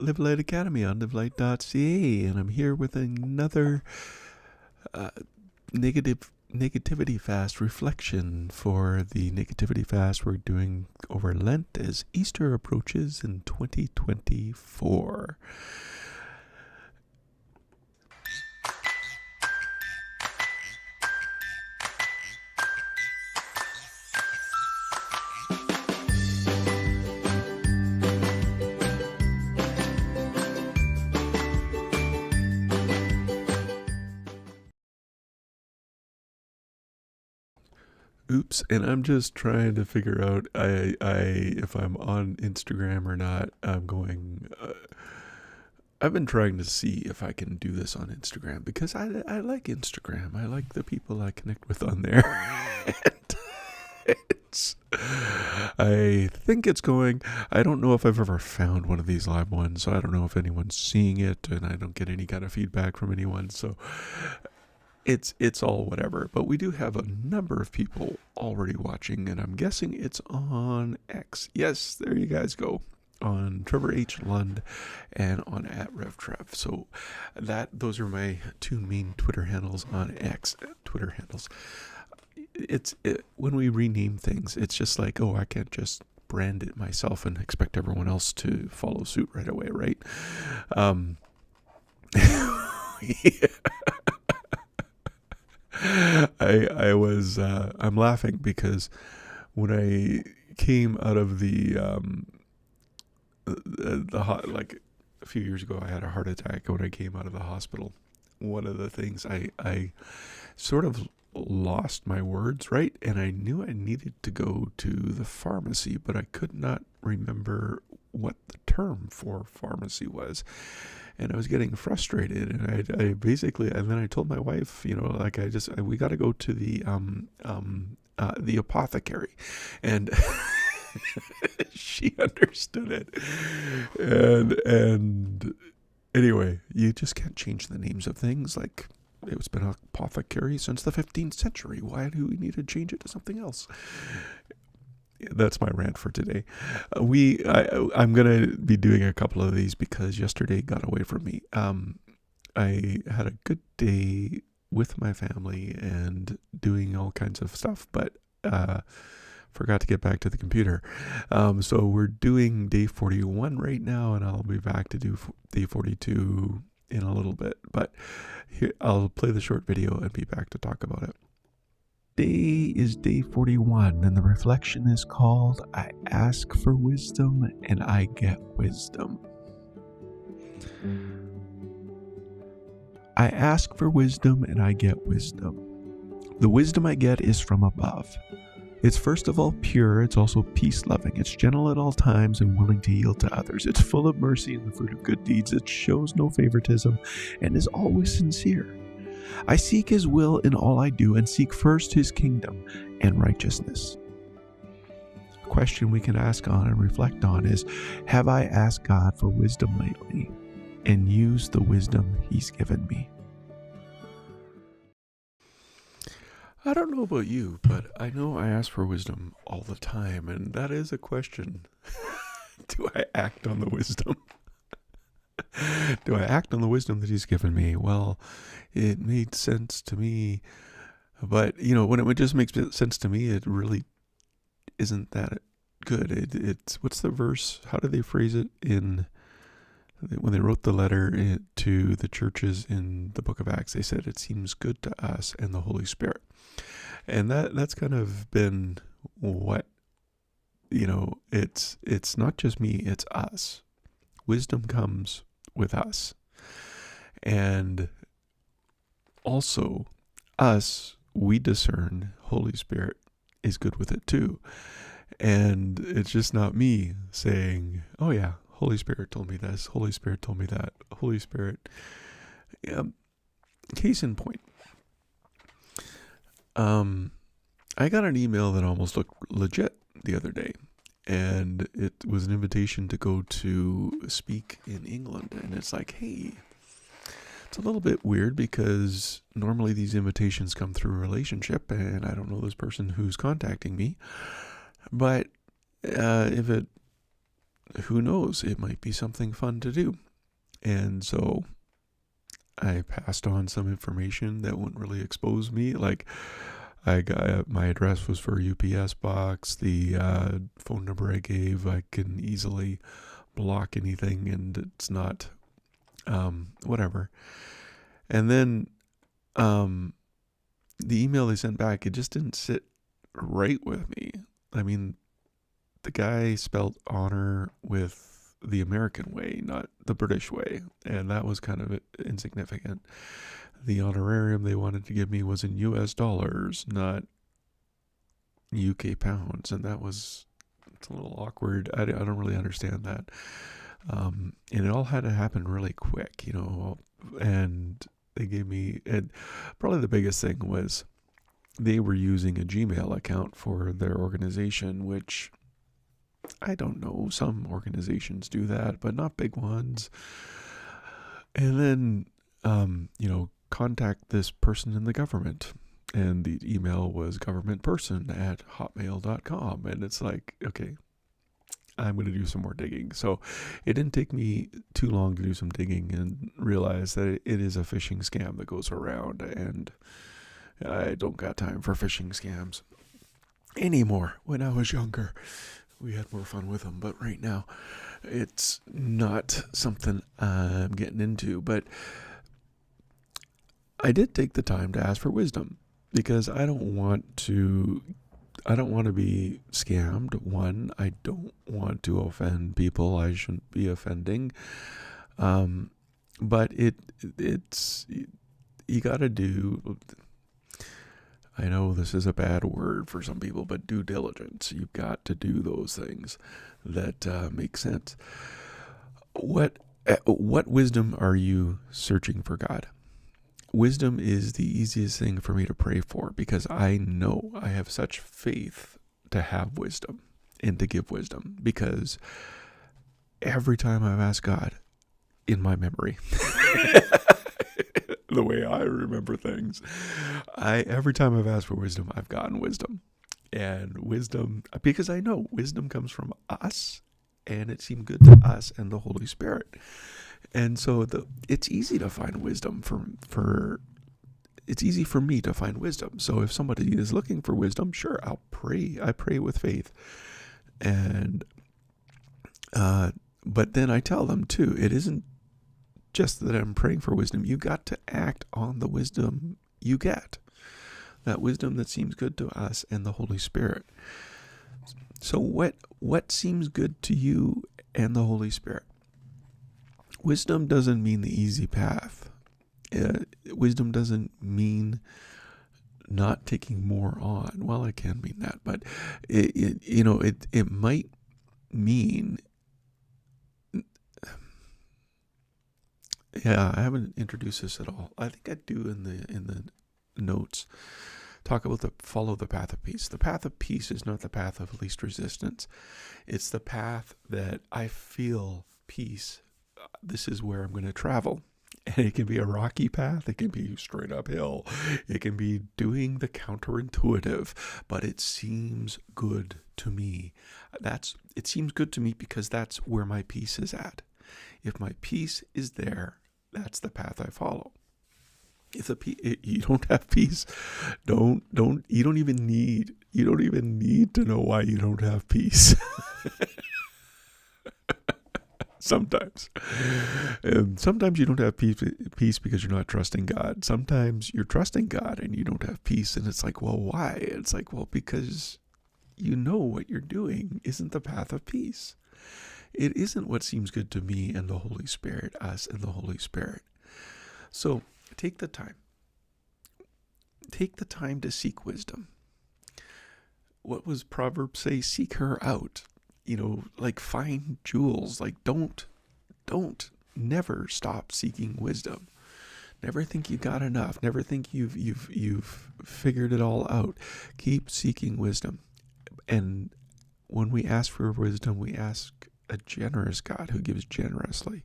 Live Light Academy on livelight.ca, and I'm here with another uh, negativity fast reflection for the negativity fast we're doing over Lent as Easter approaches in 2024. Oops, and I'm just trying to figure out if I'm on Instagram or not. I've been trying to see if I can do this on Instagram because I like Instagram. I like the people I connect with on there. it's, I think it's going. I don't know if I've ever found one of these live ones, so I don't know if anyone's seeing it, and I don't get any kind of feedback from anyone. So it's all whatever. But we do have a number of people already watching, and I'm guessing it's on X. Yes, there you guys go. On Trevor H. Lund and on @RevTrev. So those are my two main Twitter handles on X. Twitter handles. When we rename things, it's just like, oh, I can't just brand it myself and expect everyone else to follow suit right away, right? Yeah. I'm laughing because when I came out of like a few years ago, I had a heart attack. When I came out of the hospital, one of the things I sort of lost my words, right? And I knew I needed to go to the pharmacy, but I could not remember what the term for pharmacy was. And I was getting frustrated, and I basically, and then I told my wife, like we got to go to the apothecary, and she understood it, and anyway, you just can't change the names of things. Like, it's been an apothecary since the 15th century. Why do we need to change it to something else? That's my rant for today. I'm gonna be doing a couple of these because yesterday got away from me. I had a good day with my family and doing all kinds of stuff, but forgot to get back to the computer. So we're doing day 41 right now, and I'll be back to do day 42 in a little bit. But here, I'll play the short video and be back to talk about it. Today is day 41, and the reflection is called I Ask for Wisdom and I Get Wisdom. I ask for wisdom and I get wisdom. The wisdom I get is from above. It's first of all pure, it's also peace-loving, it's gentle at all times and willing to yield to others. It's full of mercy and the fruit of good deeds, it shows no favoritism and is always sincere. I seek His will in all I do and seek first His kingdom and righteousness. A question we can ask on and reflect on is, have I asked God for wisdom lately and used the wisdom He's given me? I don't know about you, but I know I ask for wisdom all the time, and that is a question. Do I act on the wisdom? Do I act on the wisdom that He's given me? Well, it made sense to me, but when it just makes sense to me, it really isn't that good. It's what's the verse? How did they phrase it when they wrote the letter to the churches in the book of Acts? They said it seems good to us and the Holy Spirit, and that's kind of been what it's not just me, it's us. Wisdom comes with us, and also us, we discern. Holy Spirit is good with it too, and it's just not me saying, oh yeah, Holy Spirit told me this, Holy Spirit told me that, Holy Spirit. Case in point, I got an email that almost looked legit the other day, and it was an invitation to go to speak in England. And it's like, hey, it's a little bit weird because normally these invitations come through a relationship, and I don't know this person who's contacting me. But if it who knows? It might be something fun to do. And so I passed on some information that wouldn't really expose me. Like, I got my address was for a UPS box. The phone number I gave, I can easily block anything, and it's not whatever. And then the email they sent back, it just didn't sit right with me. I mean, the guy spelled honor with the American way, not the British way, and that was kind of insignificant. The honorarium they wanted to give me was in US dollars, not UK pounds, and it's a little awkward. I don't really understand that. And it all had to happen really quick, and they gave me, and probably the biggest thing was they were using a Gmail account for their organization, which I don't know, some organizations do that, but not big ones. And then, contact this person in the government. And the email was governmentperson@hotmail.com. And it's like, okay, I'm going to do some more digging. So it didn't take me too long to do some digging and realize that it is a phishing scam that goes around. And I don't got time for phishing scams anymore. When I was younger, we had more fun with them. But right now, it's not something I'm getting into. But I did take the time to ask for wisdom, because I don't want to be scammed. One, I don't want to offend people I shouldn't be offending. But it's you got to do, I know this is a bad word for some people, but due diligence. You've got to do those things that make sense. What wisdom are you searching for God? Wisdom is the easiest thing for me to pray for, because I know I have such faith to have wisdom and to give wisdom, because every time I've asked God in my memory, the way I remember things, every time I've asked for wisdom, I've gotten wisdom. And wisdom, because I know wisdom comes from us, and it seemed good to us and the Holy Spirit. And so it's easy to find wisdom it's easy for me to find wisdom. So if somebody is looking for wisdom, sure, I'll pray. I pray with faith. And, but then I tell them too, it isn't just that I'm praying for wisdom. You got to act on the wisdom you get. That wisdom that seems good to us and the Holy Spirit. So what seems good to you and the Holy Spirit? Wisdom doesn't mean the easy path. Wisdom doesn't mean not taking more on. Well, it can mean that, but it might mean. Yeah, I haven't introduced this at all. I think I do in the notes. Talk about follow the path of peace. The path of peace is not the path of least resistance. It's the path that I feel peace. This is where I'm going to travel. And it can be a rocky path. It can be straight uphill. It can be doing the counterintuitive, but it seems good to me. It seems good to me because that's where my peace is at. If my peace is there, that's the path I follow. If you don't have peace, you don't even need to know why you don't have peace. Sometimes. And sometimes you don't have peace because you're not trusting God. Sometimes you're trusting God and you don't have peace, and it's like, well, why? It's like, well, because you know what you're doing isn't the path of peace. It isn't what seems good to me and the Holy Spirit, us and the Holy Spirit. So take the time. Take the time to seek wisdom. What was Proverbs say? Seek her out. Like find jewels. Like don't never stop seeking wisdom. Never think you got enough. Never think you've figured it all out. Keep seeking wisdom. And when we ask for wisdom, we ask a generous God who gives generously.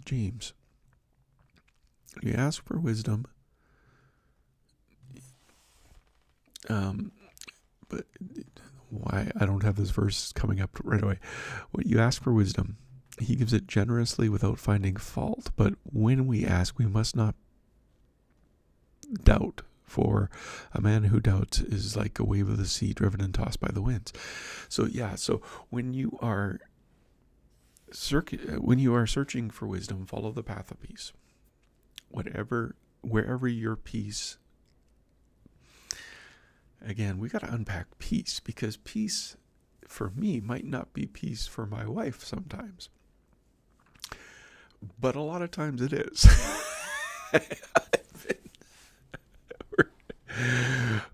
James. You ask for wisdom. But why I don't have this verse coming up right away. When you ask for wisdom, he gives it generously without finding fault. But when we ask, we must not doubt. For a man who doubts is like a wave of the sea driven and tossed by the winds. So when you are searching for wisdom, follow the path of peace. Wherever your peace. Again, we got to unpack peace, because peace for me might not be peace for my wife sometimes. But a lot of times it is.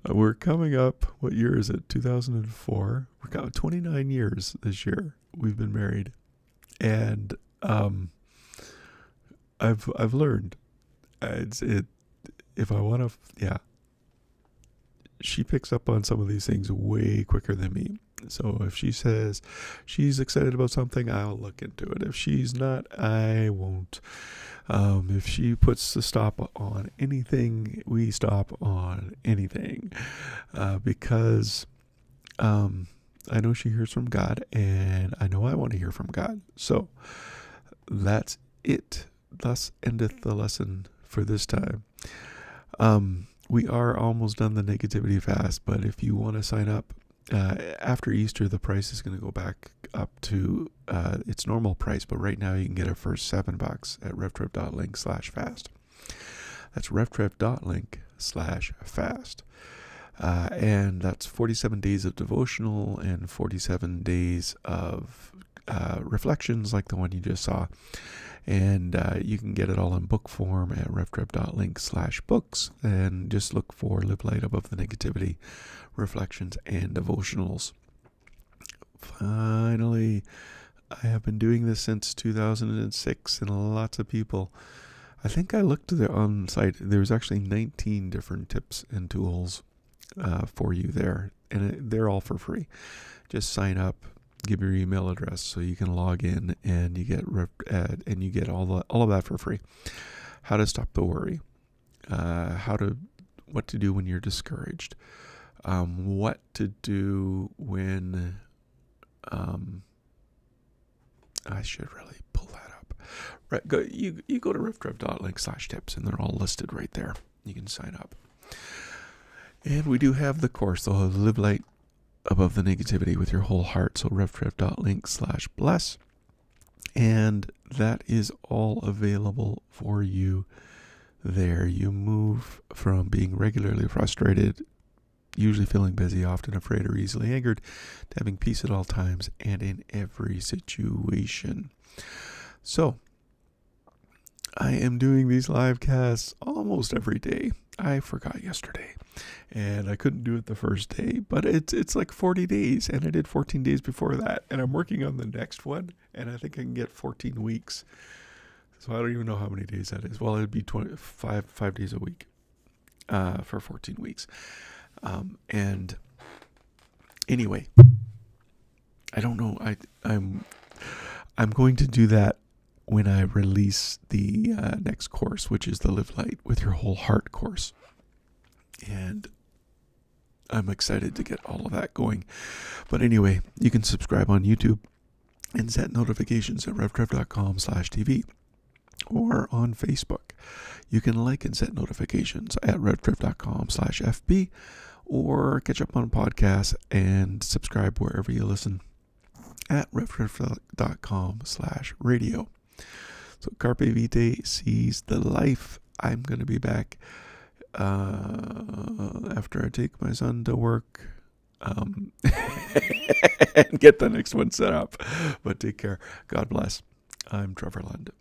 We're coming up, what year is it? 2004. We're got 29 years this year we've been married. And I've learned if I want to, she picks up on some of these things way quicker than me. So if she says she's excited about something, I'll look into it. If she's not, I won't. If she puts the stop on anything, we stop on anything. Because I know she hears from God, and I know I want to hear from God. So that's it. Thus endeth the lesson for this time. We are almost done the negativity fast, but if you want to sign up, after Easter, the price is going to go back up to its normal price, but right now you can get it for $7 at revtrip.link/fast. That's revtrip.link/fast. And that's 47 days of devotional and 47 days of reflections like the one you just saw. And you can get it all in book form at revtrip.link/books, and just look for Live Light Above the Negativity, Reflections, and Devotionals. Finally, I have been doing this since 2006, and lots of people. I think I looked on site. There's actually 19 different tips and tools for you there, and they're all for free. Just sign up. Give your email address so you can log in, and you get all of that for free. How to stop the worry, what to do when you're discouraged, what to do when I should really pull that up. Right, you go to revtrip.link/tips, and they're all listed right there. You can sign up, and we do have the course, the Live Light Above the Negativity with Your Whole Heart. So revtrip.link/bless. And that is all available for you there. You move from being regularly frustrated, usually feeling busy, often afraid or easily angered, to having peace at all times and in every situation. So I am doing these live casts almost every day. I forgot yesterday, and I couldn't do it the first day, but it's like 40 days, and I did 14 days before that, and I'm working on the next one, and I think I can get 14 weeks. So I don't even know how many days that is. Well, it'd be 5 days a week for 14 weeks. And anyway, I don't know. I'm going to do that when I release the next course, which is the Live Light with Your Whole Heart course. And I'm excited to get all of that going. But anyway, you can subscribe on YouTube and set notifications at revtrip.com/TV, or on Facebook. You can like and set notifications at revtrip.com/FB, or catch up on podcasts and subscribe wherever you listen at revtrip.com/radio. So Carpe Vitae, seize the life. I'm going to be back after I take my son to work and get the next one set up. But take care. God bless. I'm Trevor Lund.